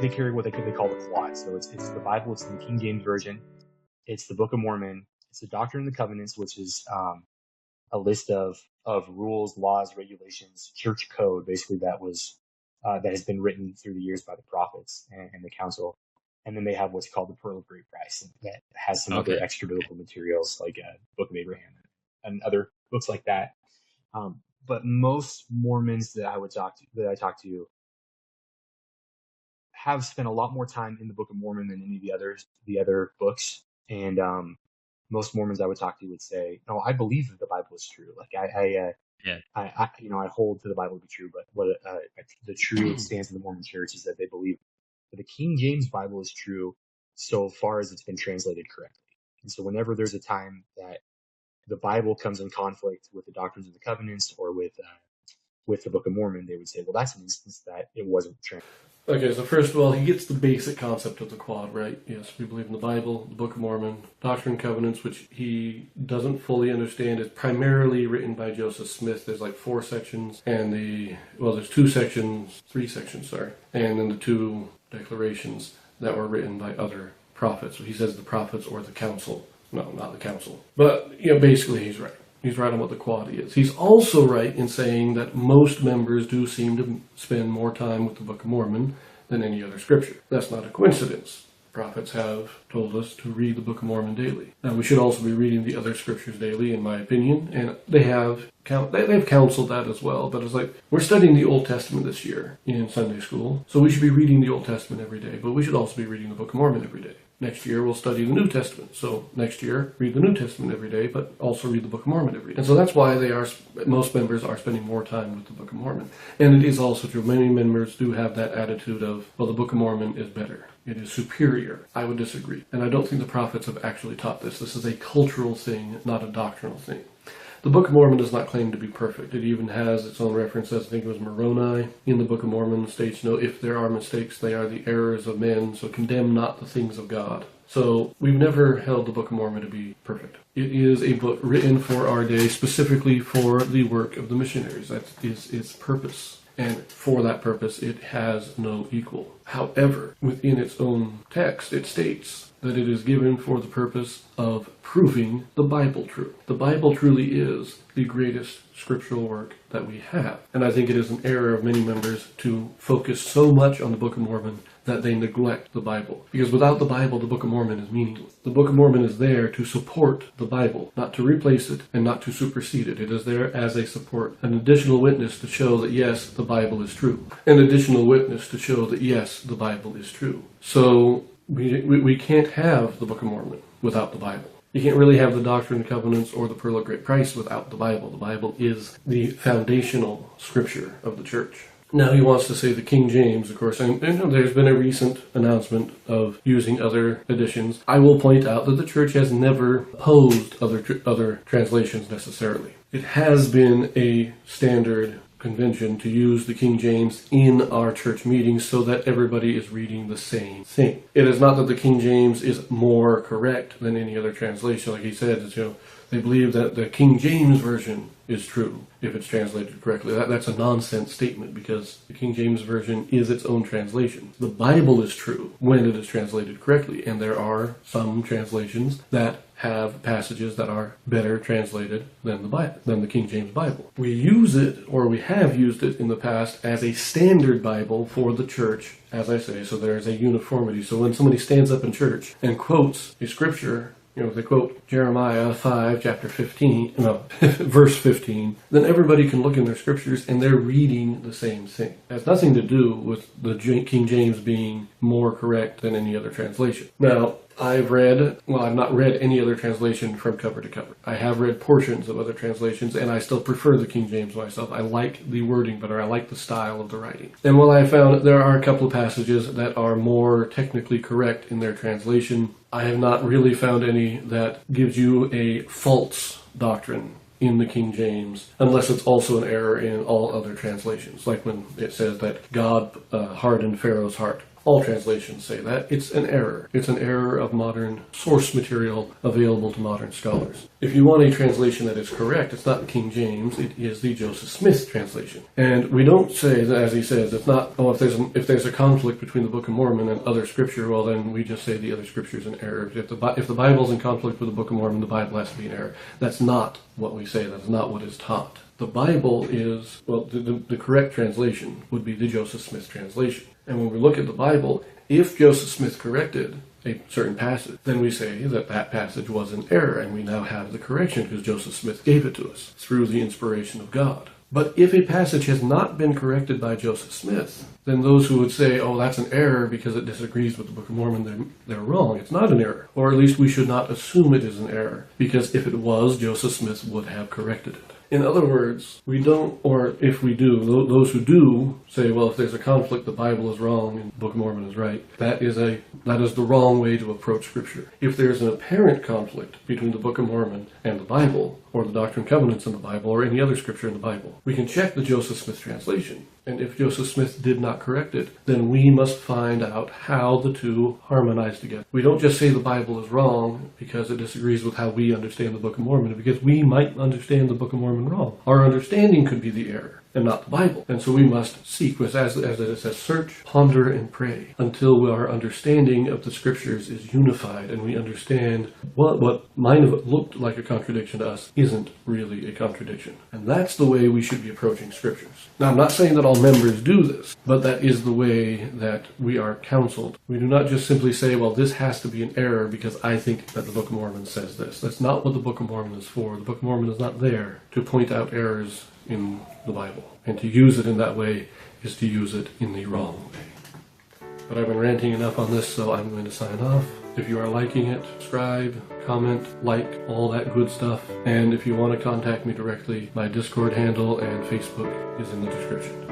they carry what they call the quad. So it's the Bible. It's in the King James Version. It's the Book of Mormon. It's the Doctrine and the Covenants, which is a list of rules, laws, regulations, church code, basically that has been written through the years by the prophets and the council. And then they have what's called the Pearl of Great Price, that has some other extra biblical materials like Book of Abraham and other books like that. But most Mormons that I talk to have spent a lot more time in the Book of Mormon than any of the other books. And most Mormons I would talk to would say, "No, I believe that the Bible is true. Like I hold to the Bible to be true. But what the true stance of the Mormon Church is that they believe that the King James Bible is true so far as it's been translated correctly. And so whenever there's a time that the Bible comes in conflict with the Doctrines of the Covenants or with the Book of Mormon, they would say, well, that's an instance that it wasn't translated." Okay, so first of all, he gets the basic concept of the quad, right? Yes, we believe in the Bible, the Book of Mormon, Doctrine and Covenants, which he doesn't fully understand. It's primarily written by Joseph Smith. There's like 4 sections, and there's 3 sections, and then the 2 declarations that were written by other prophets. So he says the prophets or the council. No, not the council. But, basically he's right. He's right on what the quad is. He's also right in saying that most members do seem to spend more time with the Book of Mormon than any other scripture. That's not a coincidence. Prophets have told us to read the Book of Mormon daily. Now, we should also be reading the other scriptures daily, in my opinion, and they've counseled that as well. But it's like, we're studying the Old Testament this year in Sunday school, so we should be reading the Old Testament every day, but we should also be reading the Book of Mormon every day. Next year, we'll study the New Testament. So next year, read the New Testament every day, but also read the Book of Mormon every day. And so that's why most members are spending more time with the Book of Mormon. And it is also true. Many members do have that attitude of, well, the Book of Mormon is better. It is superior. I would disagree. And I don't think the prophets have actually taught this. This is a cultural thing, not a doctrinal thing. The Book of Mormon does not claim to be perfect. It even has its own references. I think it was Moroni in the Book of Mormon states, "No, if there are mistakes, they are the errors of men, so condemn not the things of God." So we've never held the Book of Mormon to be perfect. It is a book written for our day, specifically for the work of the missionaries. That is its purpose. And for that purpose, it has no equal. However, within its own text, it states that it is given for the purpose of proving the Bible true. The Bible truly is the greatest scriptural work that we have. And I think it is an error of many members to focus so much on the Book of Mormon that they neglect the Bible. Because without the Bible, the Book of Mormon is meaningless. The Book of Mormon is there to support the Bible, not to replace it and not to supersede it. It is there as a support, an additional witness to show that yes, the Bible is true. An additional witness to show that yes, the Bible is true. So we can't have the Book of Mormon without the Bible. You can't really have the Doctrine and Covenants or the Pearl of Great Price without the Bible. The Bible is the foundational scripture of the church. Now he wants to say the King James, of course, and there's been a recent announcement of using other editions. I will point out that the church has never opposed other translations necessarily. It has been a standard convention to use the King James in our church meetings so that everybody is reading the same thing. It is not that the King James is more correct than any other translation. Like he said, they believe that the King James Version is true if it's translated correctly. That's a nonsense statement because the King James Version is its own translation. The Bible is true when it is translated correctly, and there are some translations that have passages that are better translated than the King James Bible. We use it, or we have used it in the past, as a standard Bible for the church, as I say, so there is a uniformity. So when somebody stands up in church and quotes a scripture, they quote Jeremiah 5, verse 15, then everybody can look in their scriptures and they're reading the same thing. It has nothing to do with the King James being more correct than any other translation. Now, I've not read any other translation from cover to cover. I have read portions of other translations, and I still prefer the King James myself. I like the wording better. I like the style of the writing. And while I found there are a couple of passages that are more technically correct in their translation, I have not really found any that gives you a false doctrine in the King James, unless it's also an error in all other translations, like when it says that God hardened Pharaoh's heart. All translations say that. It's an error. It's an error of modern source material available to modern scholars. If you want a translation that is correct, it's not the King James, it is the Joseph Smith translation. And we don't say, as he says, it's not, if there's a conflict between the Book of Mormon and other scripture, well then we just say the other scripture is an error. If the Bible's in conflict with the Book of Mormon, the Bible has to be an error. That's not what we say. That's not what is taught. The Bible is, well, the correct translation would be the Joseph Smith translation. And when we look at the Bible, if Joseph Smith corrected a certain passage, then we say that that passage was an error, and we now have the correction because Joseph Smith gave it to us through the inspiration of God. But if a passage has not been corrected by Joseph Smith, then those who would say, oh, that's an error because it disagrees with the Book of Mormon, they're wrong. It's not an error. Or at least we should not assume it is an error, because if it was, Joseph Smith would have corrected it. In other words, we don't, or if we do, those who do say, well, if there's a conflict, the Bible is wrong and the Book of Mormon is right, that is the wrong way to approach Scripture. If there's an apparent conflict between the Book of Mormon and the Bible, or the Doctrine and Covenants in the Bible, or any other scripture in the Bible, we can check the Joseph Smith translation. And if Joseph Smith did not correct it, then we must find out how the two harmonize together. We don't just say the Bible is wrong because it disagrees with how we understand the Book of Mormon, because we might understand the Book of Mormon wrong. Our understanding could be the error and not the Bible. And so we must seek, as it says, search, ponder, and pray until our understanding of the Scriptures is unified and we understand what might have looked like a contradiction to us isn't really a contradiction. And that's the way we should be approaching Scriptures. Now, I'm not saying that all members do this, but that is the way that we are counseled. We do not just simply say, well, this has to be an error because I think that the Book of Mormon says this. That's not what the Book of Mormon is for. The Book of Mormon is not there to point out errors in the Bible. And to use it in that way is to use it in the wrong way. But I've been ranting enough on this, so I'm going to sign off. If you are liking it, subscribe, comment, like, all that good stuff. And if you want to contact me directly, my Discord handle and Facebook is in the description.